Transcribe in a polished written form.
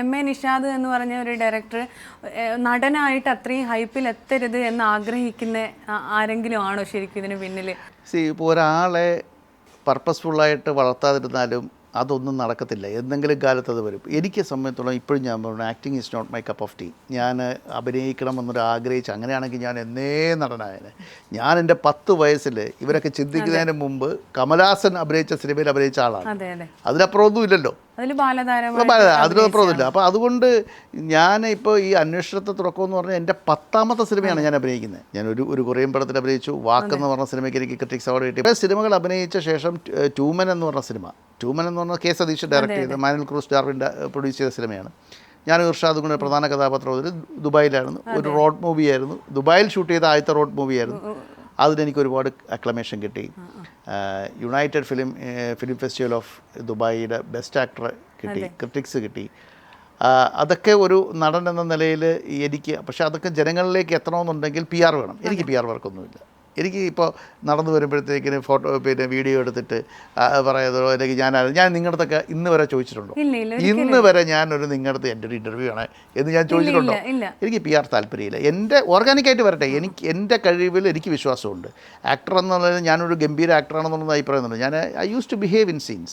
MA. Nishad എന്ന് പറഞ്ഞ ഒരു ഡയറക്ടർ നടനായിട്ട് അത്രയും ഹൈപ്പിൽ എത്തരുത് എന്ന് ആഗ്രഹിക്കുന്ന ആരെങ്കിലും ആണോ ശരിക്കും ഇതിന് പിന്നിൽ? ഇപ്പോൾ ഒരാളെ പർപ്പസ്ഫുള്ളായിട്ട് വളർത്താതിരുന്നാലും അതൊന്നും നടക്കത്തില്ല. എന്തെങ്കിലും കാലത്ത് അത് വരും. എനിക്ക് സംബന്ധിച്ചോളം ഇപ്പോഴും ഞാൻ പറഞ്ഞു, acting is not my cup of tea. ഞാൻ അഭിനയിക്കണമെന്നൊരു ആഗ്രഹിച്ച് അങ്ങനെയാണെങ്കിൽ ഞാൻ എന്നേ നടനായനെ. ഞാൻ എൻ്റെ 10 വയസ്സിൽ ഇവരൊക്കെ ചിന്തിക്കുന്നതിന് മുമ്പ് കമലഹാസൻ അഭിനയിച്ച സിനിമയിൽ അഭിനയിച്ച ആളാണ്. അതിലപ്പുറമൊന്നും ഇല്ലല്ലോ, അതിലപ്പുറമൊന്നുമില്ല. അപ്പോൾ അതുകൊണ്ട് ഞാൻ ഇപ്പോൾ ഈ അന്വേഷണത്തെ തുറക്കമെന്ന് പറഞ്ഞാൽ എൻ്റെ 10ാമത്തെ സിനിമയാണ് ഞാൻ അഭിനയിക്കുന്നത്. ഞാൻ ഒരു കൊറിയൻ പടത്തിൽ അഭിനയിച്ചു. വാക്കെന്ന് പറഞ്ഞ സിനിമയ്ക്ക് എനിക്ക് ക്രിറ്റിക്സ് അവാർഡ് കിട്ടി. സിനിമകൾ അഭിനയിച്ച ശേഷം ട്യൂമൻ എന്ന് പറഞ്ഞ സിനിമ, ട്യൂമൻ എന്ന് പറഞ്ഞ കെ സതീഷ് ഡയറക്റ്റ് ചെയ്ത മാനുവൽ ക്രൂസ് ഡാർവിൻ പ്രൊഡ്യൂസ് ചെയ്ത സിനിമയാണ്. ഞാൻ ഇർഷാദും കൂടെ പ്രധാന കഥാപാത്രത്തിൽ ദുബായിലായിരുന്നു. ഒരു റോഡ് മൂവിയായിരുന്നു. ദുബായിൽ ഷൂട്ട് ചെയ്ത ആദ്യത്തെ റോഡ് മൂവിയായിരുന്നു. അതിനെനിക്ക് ഒരുപാട് അക്ലമേഷൻ കിട്ടി. യുണൈറ്റഡ് ഫിലിം ഫെസ്റ്റിവൽ ഓഫ് ദുബായിയുടെ ബെസ്റ്റ് ആക്ടർ കിട്ടി, ക്രിറ്റിക്സ് കിട്ടി. അതൊക്കെ ഒരു നടൻ എന്ന നിലയിൽ എനിക്ക്, പക്ഷേ അതൊക്കെ ജനങ്ങളിലേക്ക് എത്തണമെന്നുണ്ടെങ്കിൽ PR വേണം. എനിക്ക് PR വർക്കൊന്നുമില്ല. എനിക്ക് ഇപ്പോൾ നടന്നു വരുമ്പോഴത്തേക്കിന് വീഡിയോ എടുത്തിട്ട് പറയുന്നതോ അല്ലെങ്കിൽ ഞാൻ നിങ്ങളുടെ അടുത്തൊക്കെ ഇന്ന് വരെ ചോദിച്ചിട്ടുണ്ടോ? ഇന്ന് വരെ ഞാനൊരു നിങ്ങളുടെ അടുത്ത് എൻ്റെ ഒരു ഇൻ്റർവ്യൂ ആണ് എന്ന് ഞാൻ ചോദിച്ചിട്ടുണ്ടോ? എനിക്ക് PR താല്പര്യമില്ല. എൻ്റെ ഓർഗാനിക്കായിട്ട് വരട്ടെ. എൻ്റെ കഴിവിൽ എനിക്ക് വിശ്വാസമുണ്ട്. ആക്ടർ എന്നുള്ളത് ഞാനൊരു ഗംഭീര ആക്ടറാണെന്നുള്ളത് അഭിപ്രായം. ഞാൻ I use to behave in scenes.